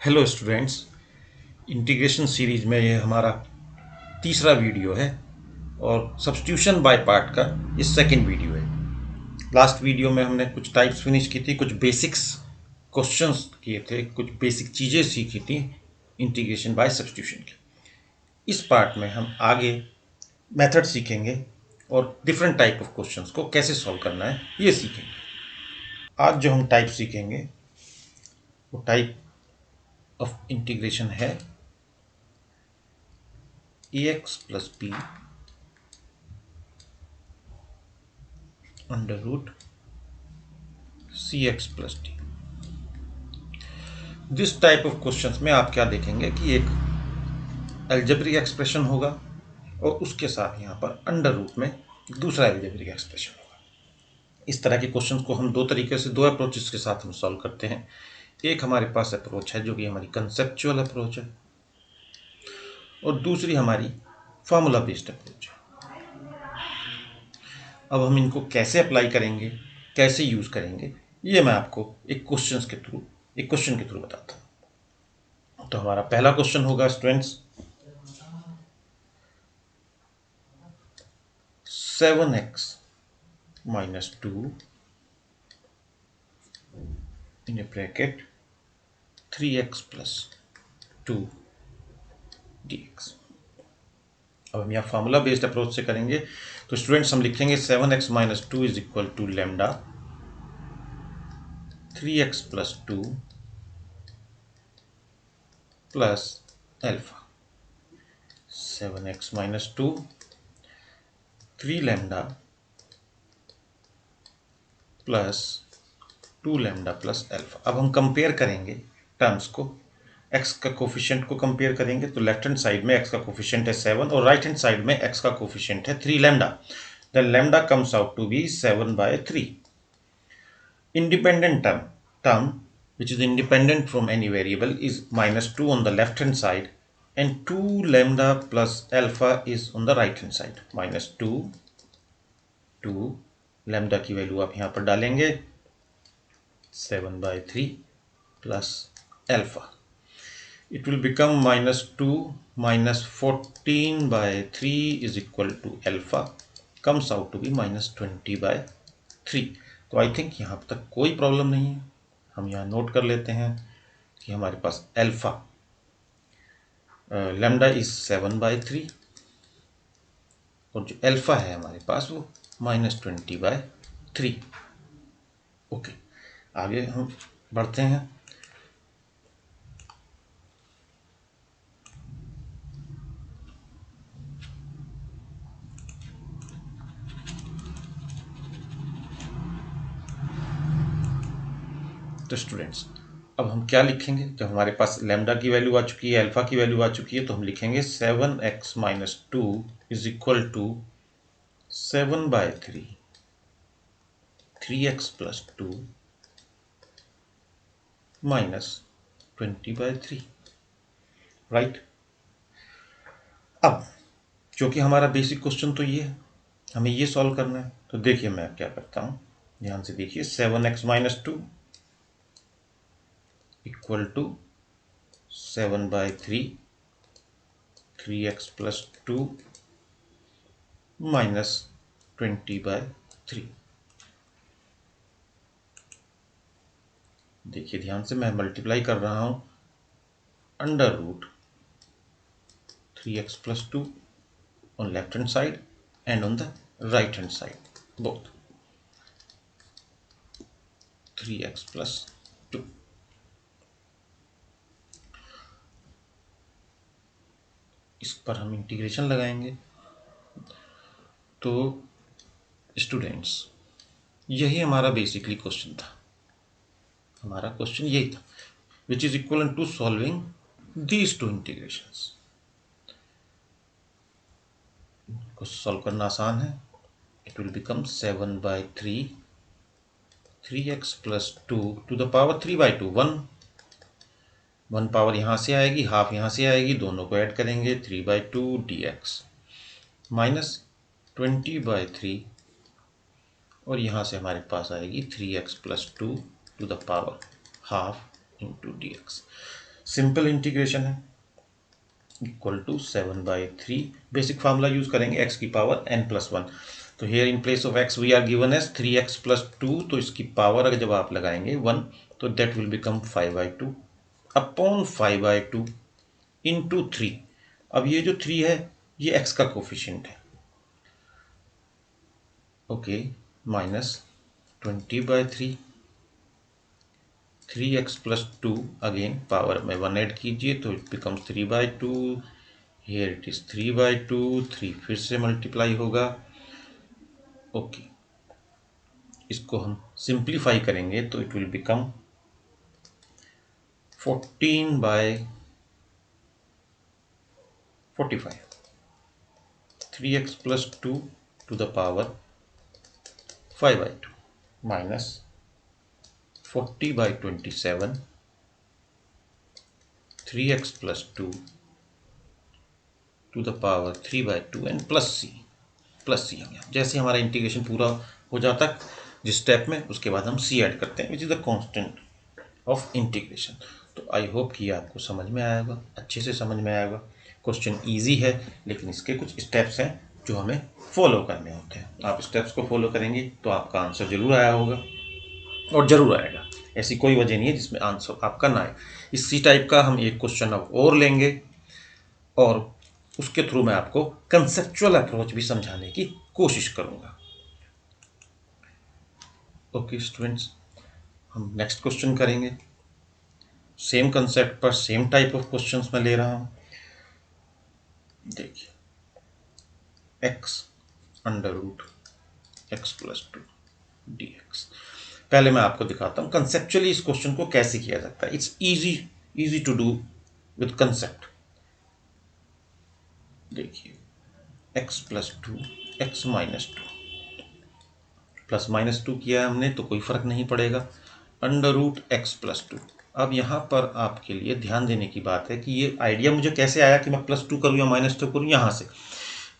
Hello students, integration series में ये हमारा तीसरा वीडियो है और सब्स्टिट्यूशन बाय पार्ट का ये सेकंड वीडियो है। लास्ट वीडियो में हमने कुछ टाइप्स फिनिश की थी, कुछ बेसिक्स क्वेश्चंस किए थे, कुछ बेसिक चीज़ें सीखी थी इंटीग्रेशन बाय सब्स्टिट्यूशन की। इस पार्ट में हम आगे मेथड सीखेंगे और डिफरेंट टाइप ऑफ क्वेश्चंस को कैसे सॉल्व करना है ये सीखेंगे। आज जो हम टाइप सीखेंगे वो टाइप ऑफ इंटीग्रेशन है ax plus b under root cx plus d। This type of questions में आप क्या देखेंगे कि एक अलजेब्रिक एक्सप्रेशन होगा और उसके साथ यहाँ पर अंडर रूट में दूसरा अलजेब्रिक एक्सप्रेशन होगा। इस तरह के क्वेश्चंस को हम दो तरीके से, दो अप्रोचेस के साथ हम सॉल्व करते हैं। एक हमारे पास अप्रोच है जो कि हमारी कंसेप्चुअल अप्रोच है और दूसरी हमारी फॉर्मूला बेस्ड अप्रोच है। अब हम इनको कैसे अप्लाई करेंगे, कैसे यूज करेंगे, ये मैं आपको एक क्वेश्चन के थ्रू बताता हूँ। तो हमारा पहला क्वेश्चन होगा students, 7x minus 2 in a bracket 3x plus 2 dx। अब हम यहाँ फार्मूला बेस्ड अप्रोच से करेंगे। तो स्टूडेंट्स हम लिखेंगे 7x minus 2 is equal to lambda 3x plus 2 plus alpha. 7x minus 2 3 lambda plus 2 lambda plus alpha. अब हम कंपेयर करेंगे टर्म्स को, x का कोफिशिएंट को कंपेयर करेंगे। तो लेफ्ट हैंड साइड में x का कोफिशिएंट है 7 और राइट हैंड साइड में x का कोफिशिएंट है 3 lambda. Then lambda comes out to be 7/3। Independent term which is independent from any variable is -2 on the left hand side and 2 lambda plus alpha is on the right hand side। -2 lambda की value आप यहाँ पर डालेंगे 7/3 plus alpha, it will become -2 minus 14/3 is equal to alpha, comes out to be -20/3। तो I think यहाँ तक कोई problem नहीं है। हम यहाँ नोट कर लेते हैं कि हमारे पास अल्फा लैम्डा इज 7/3 और जो अल्फा है हमारे पास वो -20/3। ओके, आगे हम बढ़ते हैं। तो स्टूडेंट्स अब हम क्या लिखेंगे, जब हमारे पास लैम्डा की वैल्यू आ चुकी है, अल्फा की वैल्यू आ चुकी है, तो हम लिखेंगे 7x minus 2 is equal to 7/3 3x plus 2 minus 20/3, right. अब जो कि हमारा बेसिक क्वेश्चन तो ये है, हमें ये सॉल्व करना है। तो देखिए मैं क्या करता हूँ, ध्यान से देखिए। 7x minus 2 equal to 7/3 3x plus 2 minus 20/3। देखिए ध्यान से, मैं मल्टीप्लाई कर रहा हूं under root 3x plus 2 on left hand side and on the right hand side both 3x plus 2। इस पर हम इंटीग्रेशन लगाएंगे। तो स्टूडेंट्स यही हमारा बेसिकली क्वेश्चन था। हमारा क्वेश्चन यही था, which is equal to solving these two integrations. को सॉल्व करना आसान है। It will become 7/3 3x plus 2 to the power 3/2 1 power यहाँ से आएगी, हाफ यहाँ से आएगी, दोनों को ऐड करेंगे 3/2 dx माइनस 20/3 और यहाँ से हमारे पास आएगी 3x plus 2 to the power half into dx। Simple integration है, equal to 7/3। Basic formula use करेंगे x की पावर n+1। तो here in place of x we are given as 3x+2, तो इसकी पावर अगर जब आप लगाएंगे 1, तो that will become 5/2 upon 5/2 into 3। अब ये जो 3 है ये x का कोफिशिएंट है, okay, minus 20/3, 3x+2, again power में 1 ऐड कीजिए तो it becomes 3/2। Here it is 3/2, 3 फिर से मल्टीप्लाई होगा, ओके। इसको हम सिंप्लीफाई करेंगे तो it will become 14/45, 3x+2 to the power 5/2 minus 40/27, 3x+2 to the power 3/2 and plus C हम जैसे हमारा इंटीग्रेशन पूरा हो जाता है जिस स्टेप में, उसके बाद हम सी ऐड करते हैं which is the constant of integration. तो आई होप कि आपको समझ में आया होगा, अच्छे से समझ में आया होगा। क्वेश्चन इजी है लेकिन इसके कुछ स्टेप्स हैं जो हमें फॉलो करने होते हैं। आप स्टेप्स को फॉलो करेंगे तो आपका आंसर जरूर आया होगा और जरूर आएगा। ऐसी कोई वजह नहीं है जिसमें आंसर आपका ना आए। इसी टाइप का हम एक क्वेश्चन अब और लेंगे और उसके थ्रू मैं आपको कंसेप्चुअल अप्रोच भी समझाने की कोशिश करूंगा। ओके स्टूडेंट्स, हम नेक्स्ट क्वेश्चन करेंगे। सेम कंसेप्ट पर सेम टाइप ऑफ क्वेश्चंस मैं ले रहा हूं। देखिए, x √x+2 dx। पहले मैं आपको दिखाता हूं कंसेप्चुअली इस क्वेश्चन को कैसे किया जाता है। It's easy to do with concept. देखिए, x+2 x-2 +-2 किया है हमने तो कोई फर्क नहीं पड़ेगा। √x+2। अब यहाँ पर आपके लिए ध्यान देने की बात है कि ये आइडिया मुझे कैसे आया कि मैं +2 करूँ या -2 करूँ। यहाँ से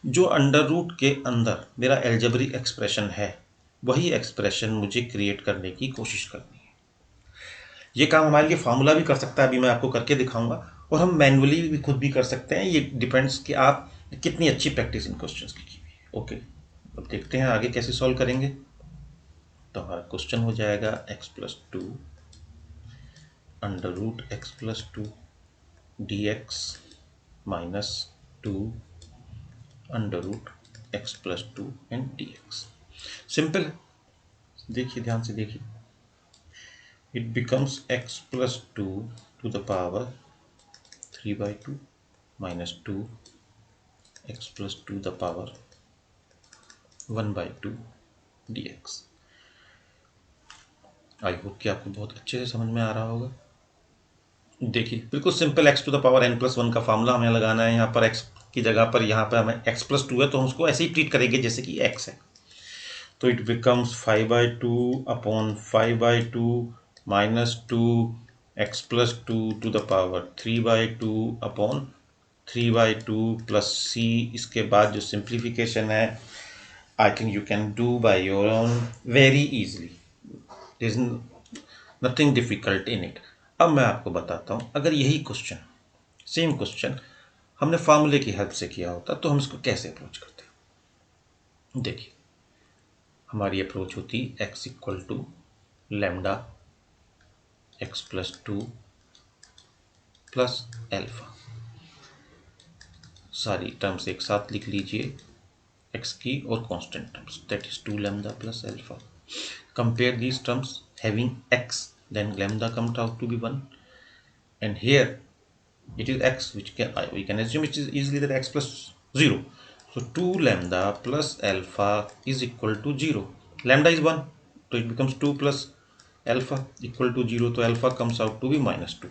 जो अंडर रूट के अंदर मेरा एल्जेब्रिक एक्सप्रेशन है वही एक्सप्रेशन मुझे क्रिएट करने की कोशिश करनी है। ये काम हमारे लिए फार्मूला भी कर सकता है, अभी मैं आपको करके दिखाऊंगा, और हम मैनुअली भी खुद भी कर सकते हैं। ये डिपेंड्स कि आप कितनी अच्छी प्रैक्टिस इन क्वेश्चंस की हुई है। ओके, अब देखते हैं आगे कैसे सॉल्व करेंगे। तो हमारा क्वेश्चन हो जाएगा x+2 √x+2 dx -2 √x+2 and dx। Simple है, देखिए ध्यान से देखिए। It becomes x+2 to the power 3/2 -2 x+2 the power 1/2 dx। I hope कि आपको बहुत अच्छे से समझ में आ रहा होगा। देखिए बिल्कुल simple, x to the power n+1 का फार्मूला हमें लगाना है। यहाँ पर x की जगह पर यहाँ पर हमें x+2 है तो हम उसको ऐसे ही ट्रीट करेंगे जैसे कि x है। तो it becomes 5/2 upon 5/2 -2 x+2 to the power 3/2 upon 3/2 plus c। इसके बाद जो सिंप्लीफिकेशन है I think you can do by your own very easily, there is nothing difficult in it. अब मैं आपको बताता हूं, अगर यही क्वेश्चन सेम क्वेश्चन हमने फार्मूले की हेल्प से किया होता तो हम इसको कैसे अप्रोच करते। देखिए, हमारी अप्रोच होती x equal to lambda x+2 plus alpha. सारी टर्म्स एक साथ लिख लीजिए, x की और constant terms, that is 2 lambda plus alpha. Compare these terms having x, then lambda comes out to be 1, and here it is x, which we can assume it is easily that x plus 0. So 2 lambda plus alpha is equal to 0. Lambda is 1, so it becomes 2 plus alpha equal to 0, तो alpha comes out to be -2।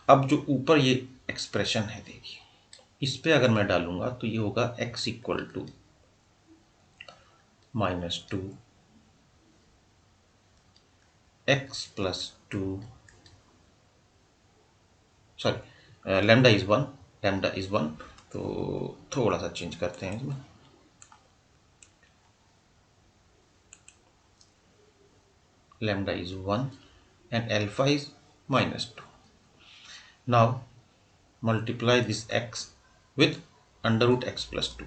अब जो ऊपर ये expression है देखिए, इस पे अगर मैं डालूंगा तो ये होगा x equal to -2 x+2, sorry lambda is 1, lambda is 1, तो थोड़ा सा चेंज करते हैं इसमें। Lambda is 1 and alpha is -2। Now multiply this x with under root x plus 2.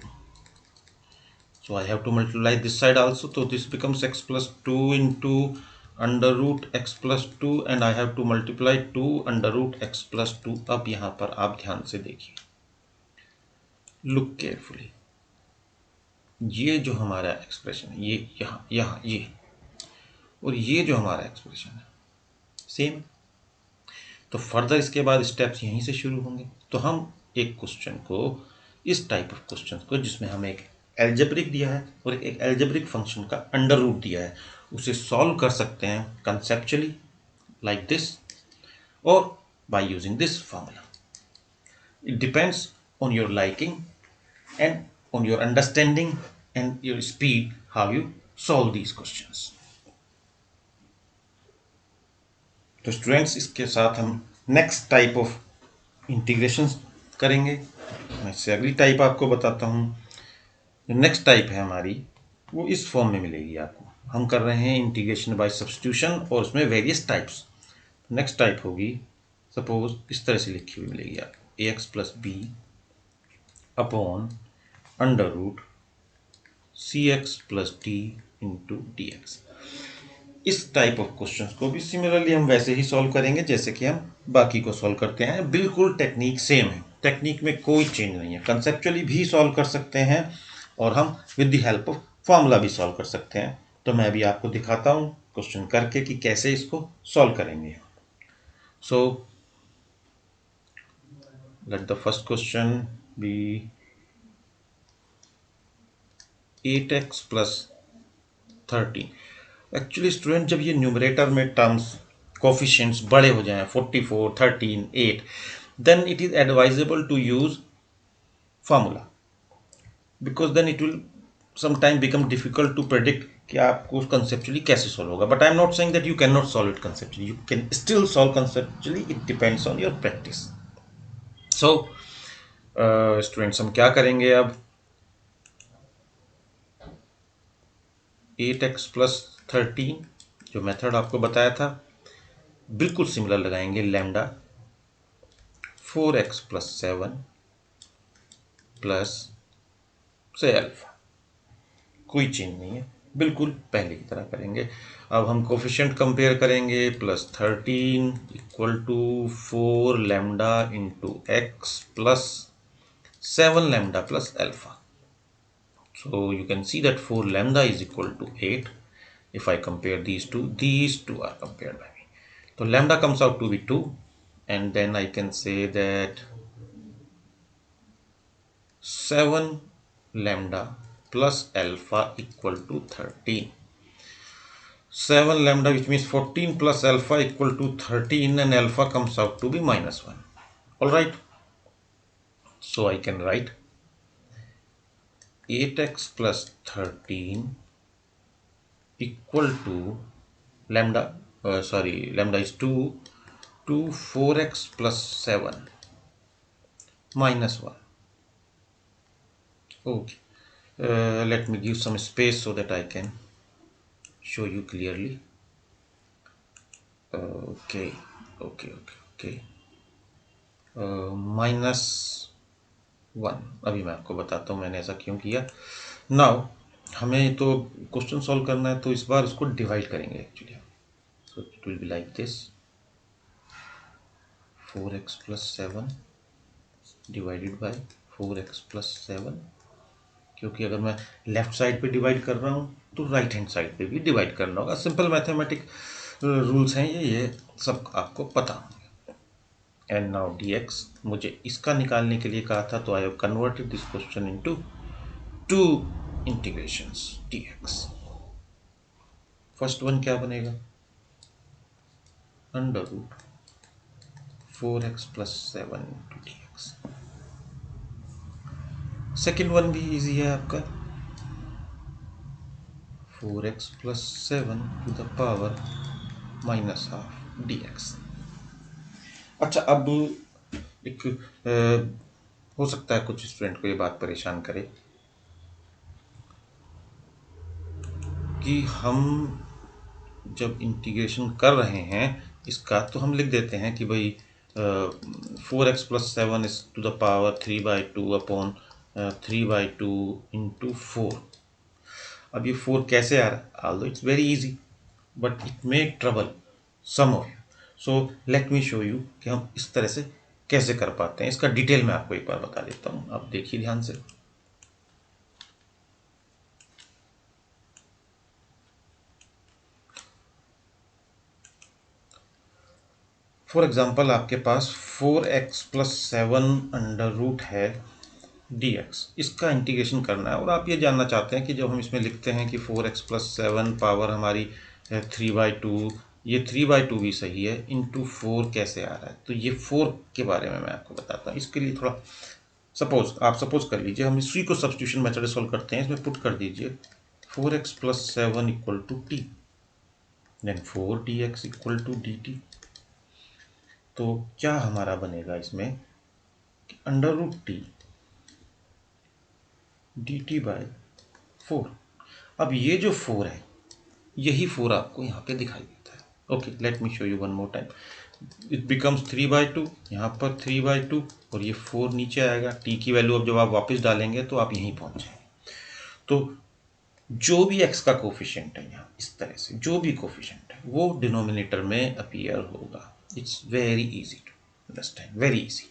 So I have to multiply this side also. So this becomes x plus 2 into under root x plus 2 and I have to multiply 2 under root x plus 2. अब यहाँ पर आप ध्यान से देखिए, look carefully, ये जो हमारा एक्सप्रेशन है, ये यहाँ ये, और ये जो हमारा एक्सप्रेशन है सेम। तो फर्दर इसके बाद स्टेप्स यहीं से शुरू होंगे। तो हम एक क्वेश्चन को, इस टाइप ऑफ क्वेश्चन को जिसमें हमें एक एल्जेब्रिक दिया है और एक एल्जेब्रिक फंक्शन का अंडर रूट दिया है, उसे सॉल्व कर सकते हैं कंसेप्चुअली लाइक दिस और by using this formula. It depends on your liking and on your understanding and your speed how you solve these questions. तो स्टूडेंट्स, इसके साथ हम नेक्स्ट टाइप ऑफ इंटीग्रेशन करेंगे। मैं इससे अगली टाइप आपको बताता हूँ। जो नेक्स्ट टाइप है हमारी, वो इस फॉर्म में मिलेगी आपको। हम कर रहे हैं इंटीग्रेशन बाय सब्स्टिट्यूशन और उसमें वेरियस टाइप्स। नेक्स्ट टाइप होगी, सपोज इस तरह से लिखी हुई मिलेगी आपको, ax plus b upon under root cx plus d into d x. इस टाइप ऑफ क्वेश्चंस को भी सिमिलरली हम वैसे ही सॉल्व करेंगे जैसे कि हम बाकी को सॉल्व करते हैं। बिल्कुल टेक्निक सेम है, टेक्निक में कोई चेंज नहीं है। कंसेप्चुअली भी सॉल्व कर सकते हैं और हम with the help of formula भी सॉल्व कर सकते हैं। तो मैं अभी आपको दिखाता हूँ क्वेश्चन करके कि कैसे इसको सॉल्व करेंगे। So let the first question be 8x plus 13। Actually student, जब ये न्यूमरेटर में टर्म्स कोफिशिएंट्स बड़े हो जाएं 44, 13, 8, then it is advisable to use formula, because then it will sometime become difficult to predict कि आपको कंसेप्चुअली कैसे सॉल्व होगा। But I am not saying that you can not solve it conceptually, you can still solve conceptually, it depends on your practice. So students, हम क्या करेंगे अब, 8x plus 13 जो method आपको बताया था बिल्कुल सिमिलर लगाएंगे। लैम्डा 4x प्लस 7 प्लस से अल्फा, कोई चेंज नहीं है, बिल्कुल पहले की तरह करेंगे। अब हम कोफिशिएंट कंपेयर करेंगे, plus 13 equal to 4 lambda into x plus 7 lambda plus alpha. So you can see that 4 lambda is equal to 8. If I compare these two are compared by me. So lambda comes out to be 2, and then I can say that 7 lambda plus alpha equal to 13. 7 lambda, which means 14 plus alpha equal to 13, and alpha comes out to be minus 1. Alright, so I can write 8x plus 13 equal to lambda, lambda is 2 to 4x plus 7 minus 1. Okay, let me give some space so that I can show you clearly. Okay. Minus 1, अभी मैं आपको बताता हूँ मैंने ऐसा क्यों किया। Now हमें तो क्वेश्चन सॉल्व करना है, तो इस बार इसको डिवाइड करेंगे actually. So it will be like this, 4x plus 7 divided by 4x plus 7, क्योंकि अगर मैं लेफ्ट साइड पे डिवाइड कर रहा हूँ तो राइट हैंड साइड पे भी डिवाइड करना होगा। सिंपल मैथमेटिक रूल्स हैं ये सब आपको पता होंगे। एंड नाउ dx, मुझे इसका निकालने के लिए कहा था, तो I have converted this question into 2 integrations dx। First one क्या बनेगा, under root 4x plus 7 into dx। Second one भी इजी है आपका, 4x plus 7 to the power minus half dx। अच्छा, अब एक हो सकता है कुछ स्टूडेंट को ये बात परेशान करे कि हम जब इंटीग्रेशन कर रहे हैं इसका, तो हम लिख देते हैं कि भाई 4x plus 7 is to the power 3 by 2 upon 3 by 2 into 4. अब ये 4 कैसे आ रहा है? Although it's very easy, but it may trouble some of you. So let me show you कि हम इस तरह से कैसे कर पाते हैं. इसका डिटेल मैं आपको एक बार बता देता हूँ. आप देखिए ध्यान से. फॉर एग्जाम्पल आपके पास 4x प्लस 7 अंडर रूट है dx. इसका इंटीग्रेशन करना है और आप ये जानना चाहते हैं कि जब हम इसमें लिखते हैं कि 4x प्लस 7 पावर हमारी 3/2, ये 3/2 भी सही है, इंटू 4 कैसे आ रहा है. तो ये 4 के बारे में मैं आपको बताता हूँ. इसके लिए थोड़ा सपोज कर लीजिए हम इसी को सब्स्टिट्यूशन मेथड सॉल्व करते हैं. इसमें पुट कर दीजिए 4x plus 7 equal to T, then 4dx equal to dt. तो क्या हमारा बनेगा इसमें under root T D T by 4. अब ये जो 4 है यही 4 आपको यहाँ पे दिखाई देता है. Okay, let me show you one more time. It becomes 3/2, यहाँ पर 3/2 और ये 4 नीचे आएगा. टी की वैल्यू अब जब आप वापस डालेंगे तो आप यहीं पहुँच जाएंगे. तो जो भी x का कोफिशिएंट है यहाँ इस तरह से जो भी कोफिशिएंट है वो डिनोमिनेटर में अपीयर होगा. It's very easy to understand, very easy,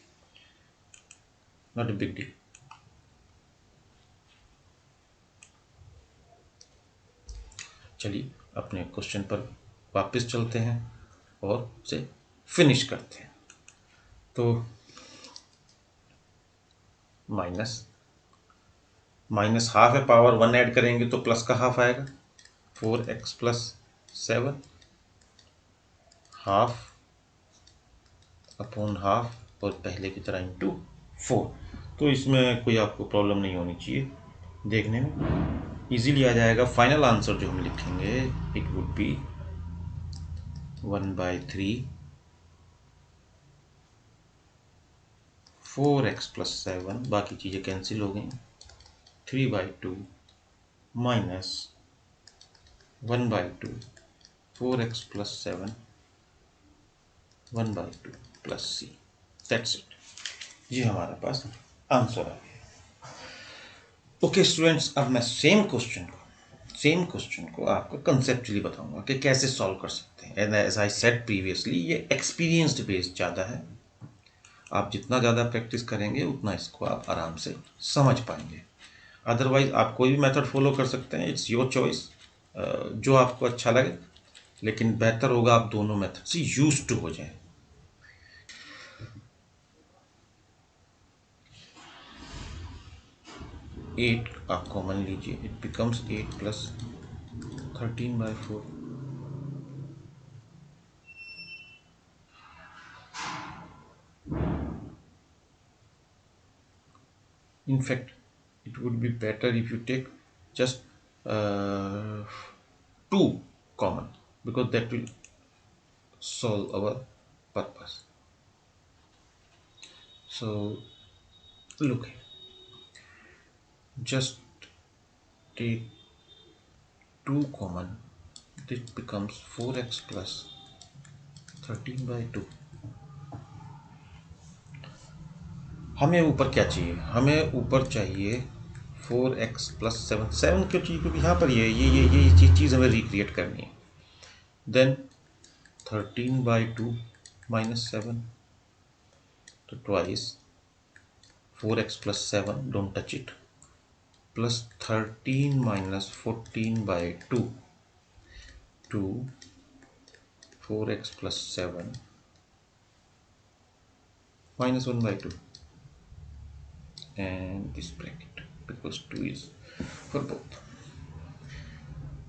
not a big deal. चलिए अपने क्वेश्चन पर वापस चलते हैं और उसे फिनिश करते हैं. तो माइनस हाफ है, पावर 1 ऐड करेंगे तो प्लस का हाफ आएगा. 4x plus 7 half upon half और पहले की तरह इंटू 4. तो इसमें कोई आपको प्रॉब्लम नहीं होनी चाहिए, देखने में इजीली आ जाएगा. फाइनल आंसर जो हम लिखेंगे it would be 1/3 4x plus 7, बाकी चीज़ें कैंसिल हो गई, 3/2 minus 1/2 4x plus 7 1/2 plus c. That's it. ये हमारे पास आंसर आ गया. ओके स्टूडेंट्स, अब मैं सेम क्वेश्चन को आपको कंसेप्चुअली बताऊंगा कि कैसे सॉल्व कर सकते हैं. And as I said previously, ये एक्सपीरियंस्ड बेस्ड ज़्यादा है. आप जितना ज़्यादा प्रैक्टिस करेंगे उतना इसको आप आराम से समझ पाएंगे. अदरवाइज आप कोई भी मेथड फॉलो कर सकते हैं, इट्स योर चॉइस, जो आपको अच्छा लगे. लेकिन बेहतर होगा आप दोनों मेथड से यूज्ड टू हो जाएं. 8 आप कॉमन लीजिए, it becomes 8 plus 13/4. In fact, it would be better if you take just 2 common, because that will solve our purpose. So look here, just take 2 common, this becomes 4x plus 13/2. हमें ऊपर क्या चाहिए? हमें ऊपर चाहिए 4x plus 7 क्यों चाहिए? क्योंकि यहाँ पर ये चीज़ हमें रिक्रिएट करनी है. देन 13/2 माइनस 7, तो twice 4x plus 7, don't touch it, plus 13 minus 14/2 two 4x plus 7 minus 1/2, and this bracket because 2 is for both.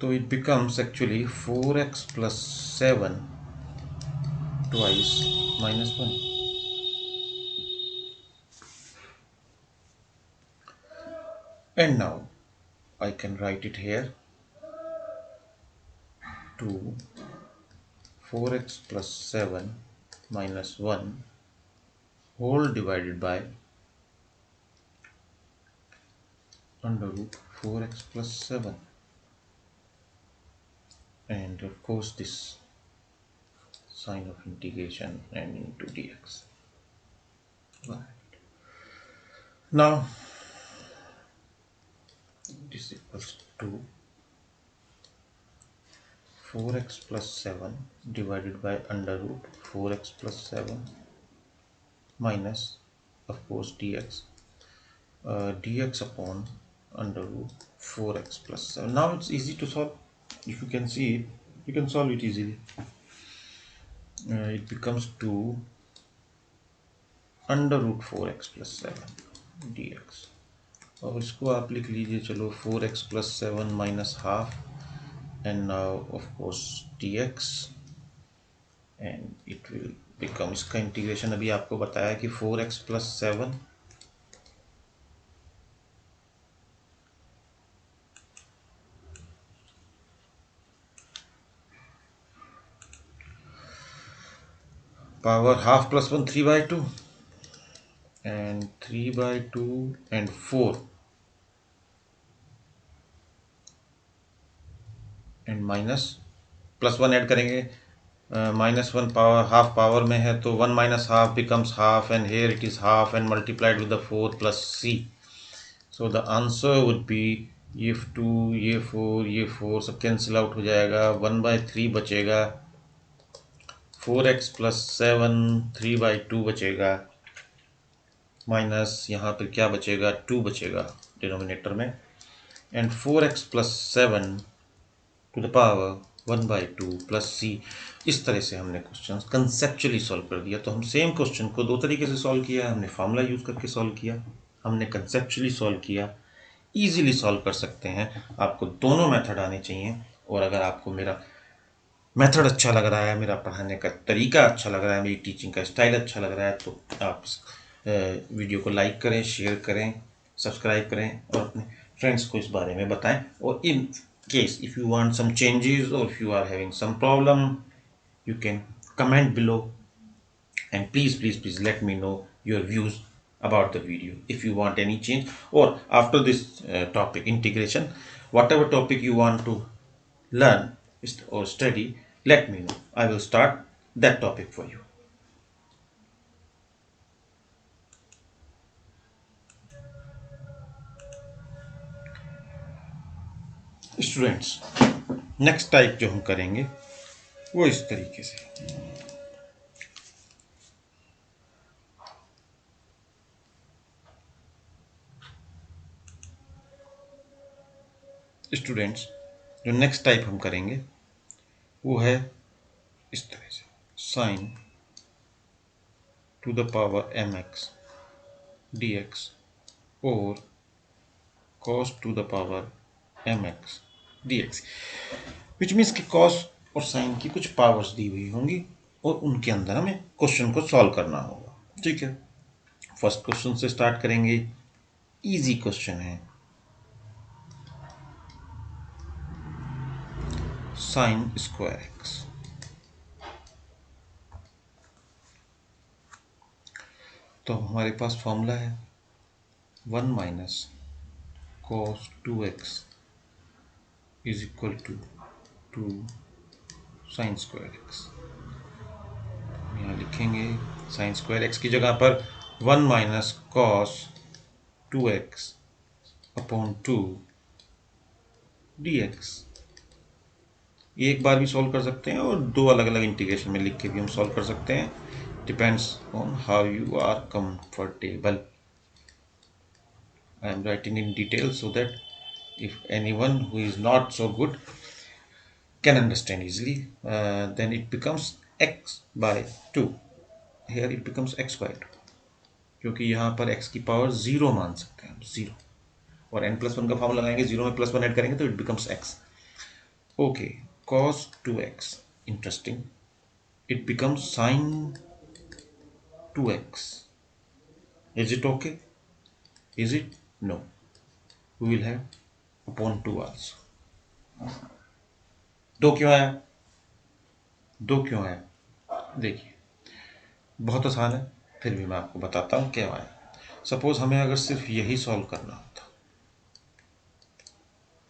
So it becomes actually 4x plus 7 twice minus 1. And now I can write it here, 2 4x plus 7 minus 1 whole divided by under root 4x plus 7, and of course this sign of integration and into dx. Right. Now this equals to 4x plus 7 divided by under root 4x plus 7 minus, of course, dx, dx upon under root 4x plus 7. Now it's easy to solve. If you can see it, you can solve it easily. It becomes 2 under root 4x plus 7 dx, और इसको आप लिख लीजिए, चलो 4x plus 7 minus half, and now of course dx, and it will become, इसका integration अभी आपको बताया कि 4x plus 7 power half plus 1 3/2 and 3/2 and 4 and minus plus 1 add करेंगे, -1 पावर हाफ पावर में है तो 1 minus half becomes half, and here it is half and multiplied with the 4 plus c. So the answer would be, ये 2 ये 4 ये 4 सब cancel out हो जाएगा, 1/3 बचेगा, 4x प्लस 7 3/2 बचेगा, माइनस यहाँ पर क्या बचेगा, 2 बचेगा डिनोमिनेटर में, and 4x plus 7 to the power 1/2 plus c. इस तरह से हमने क्वेश्चन कंसेप्चुअली सॉल्व कर दिया. तो हम सेम क्वेश्चन को दो तरीके से सॉल्व किया. हमने फार्मूला यूज करके सॉल्व किया, हमने कंसेप्चुअली सॉल्व किया. इजीली सॉल्व कर सकते हैं. आपको दोनों मेथड आने चाहिए. और अगर आपको मेरा मेथड अच्छा लग रहा है, मेरा पढ़ाने का तरीका अच्छा लग रहा है, मेरी टीचिंग का स्टाइल अच्छा लग रहा है, तो आप वीडियो को लाइक करें, शेयर करें, सब्सक्राइब करें और अपने फ्रेंड्स को इस बारे में बताएं. और इन case if you want some changes or if you are having some problem, you can comment below, and please let me know your views about the video. If you want any change, or after this topic integration, whatever topic you want to learn or study, let me know. I will start that topic for you. Students, next type जो हम करेंगे वो इस तरीके से. Students, जो next type हम करेंगे वो है इस तरह से, sine to the power mx dx और cos to the power mx dx, which means कि cos और साइन की कुछ पावर्स दी हुई होंगी और उनके अंदर हमें क्वेश्चन को सॉल्व करना होगा. ठीक है, फर्स्ट क्वेश्चन से स्टार्ट करेंगे. इजी क्वेश्चन है. साइन स्क्वायर एक्स, तो हमारे पास फॉर्मूला है 1 minus cos 2x is equal to 2 sine square x. यहाँ लिखेंगे साइन स्क्वायर एक्स की जगह पर 1 minus cos 2x upon 2 dx. एक बार भी सॉल्व कर सकते हैं और दो अलग अलग इंटीग्रेशन में लिख के भी हम सॉल्व कर सकते हैं. Depends on how you are comfortable. I am writing in detail so that if anyone who is not so good can understand easily, then it becomes x by 2. Here it becomes x by 2, क्योंकि यहाँ पर x की power 0 मान सकते हैं हम, 0. और n+1 का फॉर्मूला लगाएंगे, 0 में +1 ऐड करेंगे तो it becomes x. Okay, cos 2x, interesting. It becomes sin 2x. Is it okay? Is it? No. We will have upon 2 also. 2 क्यों आया? 2 क्यों आया? देखिए, बहुत आसान है, फिर भी मैं आपको बताता हूँ क्या आया. सपोज हमें अगर सिर्फ यही सॉल्व करना होता,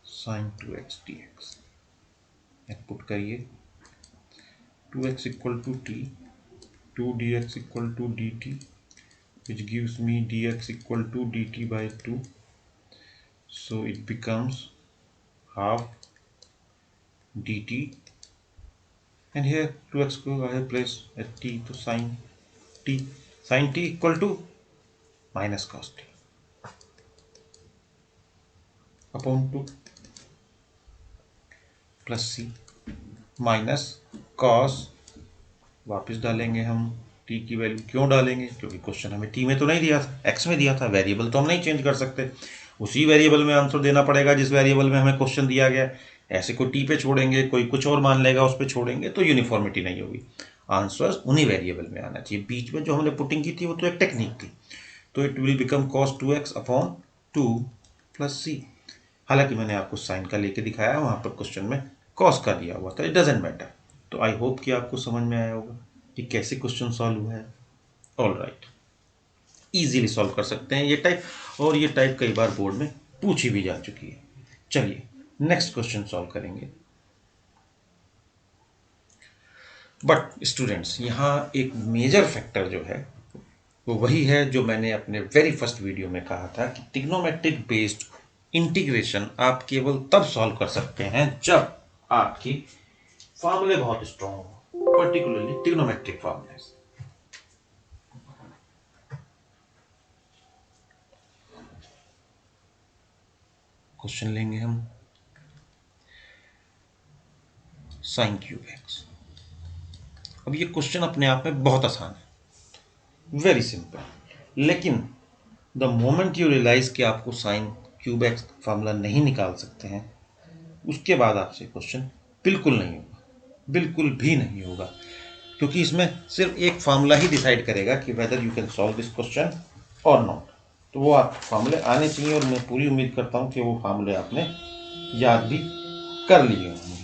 sin 2x dx, पुट करिए, 2x equal to t, 2 dx equal to dt, which gives me dx equal to dt by 2. So it becomes half dt, and here 2x को I have placed at t, तो sin t equal to minus cos t upon 2 plus c minus cos, वापस डालेंगे हम t की value. क्यों डालेंगे? क्योंकि question हमें t में तो नहीं दिया था, x में दिया था। वेरिएबल तो हम नहीं चेंज कर सकते, उसी वेरिएबल में आंसर देना पड़ेगा जिस वेरिएबल में हमें क्वेश्चन दिया गया। ऐसे कोई t पे छोड़ेंगे, कोई कुछ और मान लेगा, उस पर छोड़ेंगे तो यूनिफॉर्मिटी नहीं होगी। आंसर उन्हीं वेरिएबल में आना चाहिए। बीच में जो हमने पुटिंग की थी वो तो एक टेक्निक थी। तो it will become cos 2x upon 2 plus c। हालांकि मैंने आपको साइन का लेके दिखाया, वहां पर क्वेश्चन में कॉस का दिया हुआ था। It doesn't matter. तो आई होप कि आपको समझ में आया होगा कि कैसे क्वेश्चन सॉल्व हुआ है। ऑल राइट, इजीली सॉल्व कर सकते हैं ये टाइप, और ये टाइप कई बार बोर्ड में पूछी भी जा चुकी है। चलिए नेक्स्ट क्वेश्चन सॉल्व करेंगे। बट स्टूडेंट्स, यहाँ एक मेजर फैक्टर जो है वो वही है जो मैंने अपने वेरी फर्स्ट वीडियो में कहा था कि ट्रिग्नोमेट्रिक बेस्ड इंटीग्रेशन आप केवल तब सॉल्व कर सकते हैं जब आपकी फॉर्मूले बहुत स्ट्रॉन्ग हो, पर्टिकुलरली ट्रिग्नोमेट्रिक फॉर्मूले। क्वेश्चन लेंगे हम साइन क्यूब एक्स। अब ये क्वेश्चन अपने आप में बहुत आसान है, वेरी सिंपल, लेकिन द मोमेंट यू रियलाइज कि आपको साइन क्यूब एक्स फॉर्मूला नहीं निकाल सकते हैं, उसके बाद आपसे क्वेश्चन बिल्कुल नहीं होगा, बिल्कुल भी नहीं होगा। क्योंकि इसमें सिर्फ एक फार्मूला ही डिसाइड करेगा कि whether you can solve this question और नॉट। तो वो आप फार्मूले आने चाहिए, और मैं पूरी उम्मीद करता हूं कि वो फार्मूले आपने याद भी कर लिए होंगे।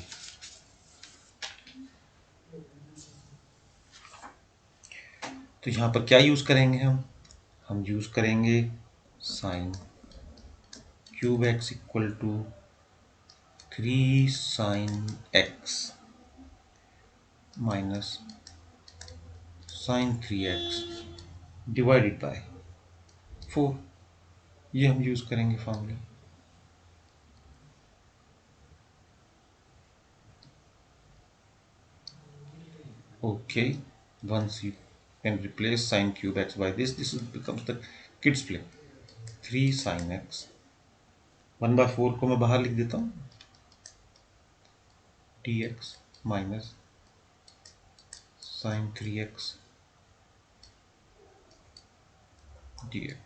तो यहां पर क्या यूज करेंगे हम यूज करेंगे sine cube x equal to 3 sine x minus sine 3x divided by 4। ये हम यूज करेंगे फॉर्मूले। Okay, once you can replace sine cube x by this becomes the kids play। 3 sine x 1/4 को मैं बाहर लिख देता हूँ, dx minus sine 3x dx।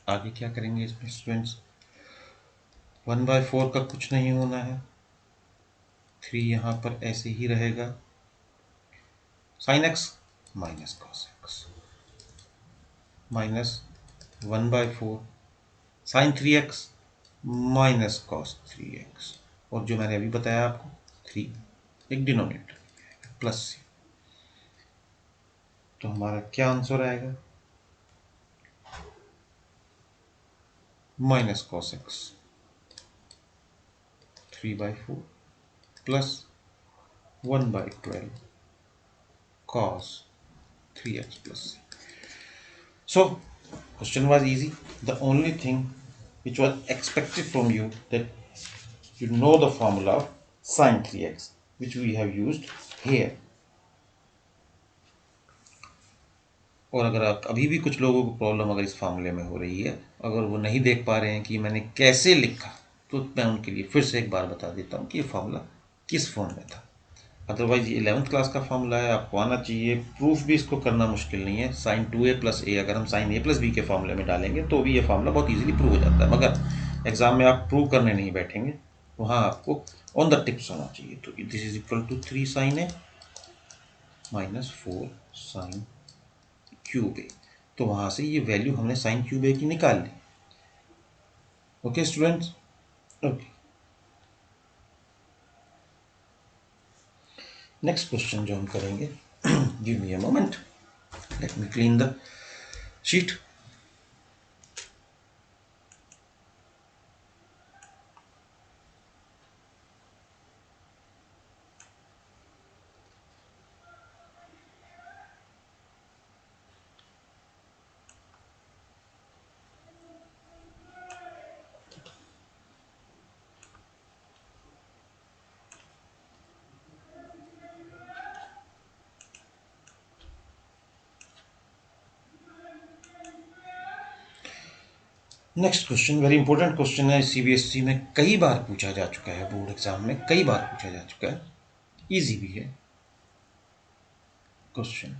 आगे क्या करेंगे इसमें स्टूडेंट्स? 1/4 का कुछ नहीं होना है, 3 यहाँ पर ऐसे ही रहेगा, sine x minus cos x minus 1/4 sine 3x minus cos 3x, और जो मैंने अभी बताया आपको 3 एक डिनोमिनेटर प्लस सी। तो हमारा क्या आंसर आएगा? Minus cos x 3/4 plus 1/12 cos 3x plus c. So question was easy. The only thing which was expected from you that you know the formula of sin 3x which we have used here. और अगर आप अभी भी कुछ लोगों को problem अगर इस फार्मूले में हो रही है, अगर वो नहीं देख पा रहे हैं कि मैंने कैसे लिखा, तो मैं उनके लिए फिर से एक बार बता देता हूँ कि ये फार्मूला किस फॉर्म में था। अदरवाइज ये 11th क्लास का फार्मूला है, आपको आना चाहिए। प्रूफ भी इसको करना मुश्किल नहीं है। साइन 2a प्लस ए अगर हम साइन a प्लस बी के फार्मूले में डालेंगे तो भी ये फार्मूला बहुत इजीली प्रूव हो जाता है, मगर एग्जाम में आप प्रूव करने नहीं बैठेंगे, वहाँ आपको ऑन द टिप्स होना चाहिए। तो this is equal to 3 sine A minus 4 sine cube A. तो वहाँ से ये वैल्यू हमने साइन क्यूब ए की निकाल ली। Okay students, okay. Next question जो हम करेंगे, give me a moment, let me clean the sheet. Next question very important question है, सीबीएसई में कई बार पूछा जा चुका है, बोर्ड एग्जाम में कई बार पूछा जा चुका है, इजी भी है question.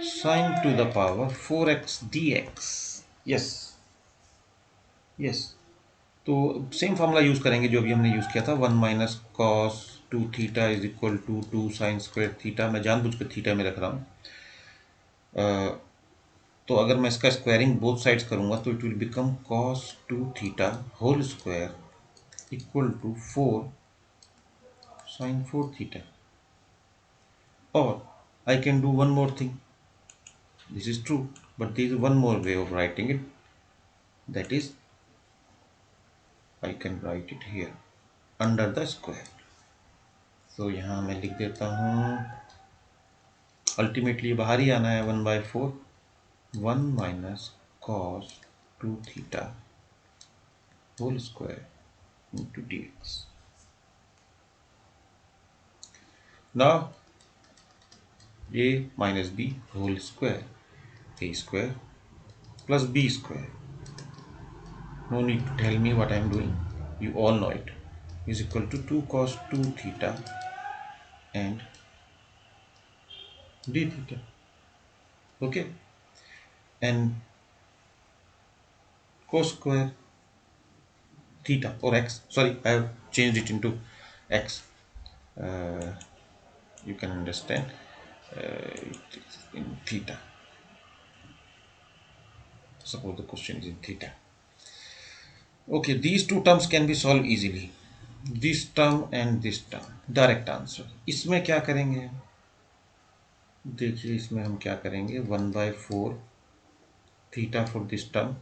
Sine to the power 4x dx, yes yes, तो सेम फॉर्मूला यूज करेंगे जो अभी हमने यूज किया था, 1 minus cos 2 theta is equal to 2 sine square theta. मैं जानबूझ कर थीटा में रख रहा हूँ। तो अगर मैं इसका स्क्वायरिंग बोथ साइड्स करूंगा तो it will become cos 2 theta whole square equal to 4 sine 4 theta. और I can do one more thing, this is true, but there is one more way of writing it, that is I can write it here under the square. तो यहाँ मैं लिख देता हूँ, ultimately बाहर ही आना है 1/4 1 minus cos 2 theta whole square into dx। Now a minus b whole square, a square plus b square, no need to tell me what I am doing, you all know it, is equal to 2 cos 2 theta and d theta. Okay, and cos square theta or x, sorry I have changed it into x, you can understand, it is in theta, suppose the question is in theta. Okay, these two terms can be solved easily, this term and this term, direct answer। इसमें क्या करेंगे, देखिए इसमें हम क्या करेंगे, 1/4 theta for this term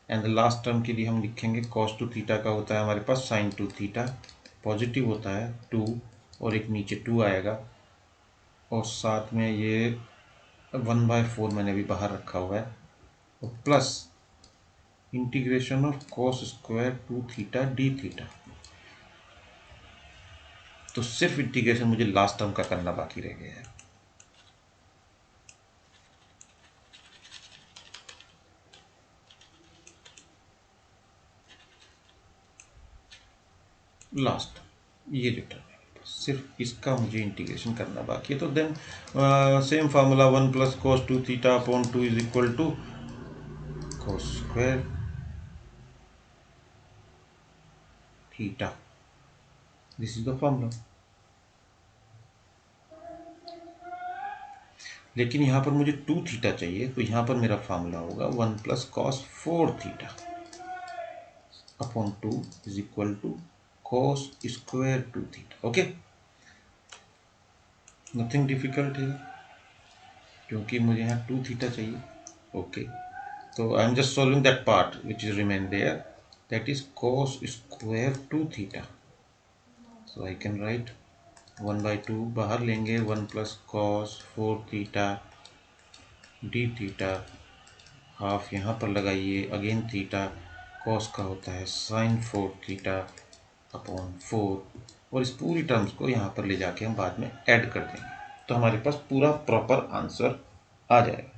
and last term के लिए हम लिखेंगे cos 2 थीटा का होता है हमारे पास sin 2 थीटा, पॉजिटिव होता है 2 और एक नीचे 2 आएगा, और साथ में ये 1/4 मैंने भी बाहर रखा हुआ है, और plus integration of cos square 2 theta D theta. तो सिर्फ इंटीग्रेशन मुझे लास्ट टर्म का करना बाकी रह गया है। लास्ट ये जो टर्म है सिर्फ इसका मुझे इंटीग्रेशन करना बाकी है। तो then same formula 1 plus cos 2 theta upon 2 is equal to cos square theta, this is the formula. लेकिन यहाँ पर मुझे 2 थीटा चाहिए, तो यहाँ पर मेरा फार्मूला होगा 1 plus cos 4 theta upon 2 is equal to cos square 2 theta. Okay, nothing difficult है क्योंकि मुझे यहाँ 2 थीटा चाहिए। ओके, तो I am just solving that part which is remain there, that is cos square 2 theta. So I can write 1/2 बाहर लेंगे, 1 plus cos 4 theta D theta, half यहाँ पर लगाइए, अगेन थीटा, cos का होता है sin 4 थीटा अपॉन 4, और इस पूरी टर्म्स को यहाँ पर ले जाके हम बाद में ऐड कर देंगे, तो हमारे पास पूरा प्रॉपर आंसर आ जाएगा।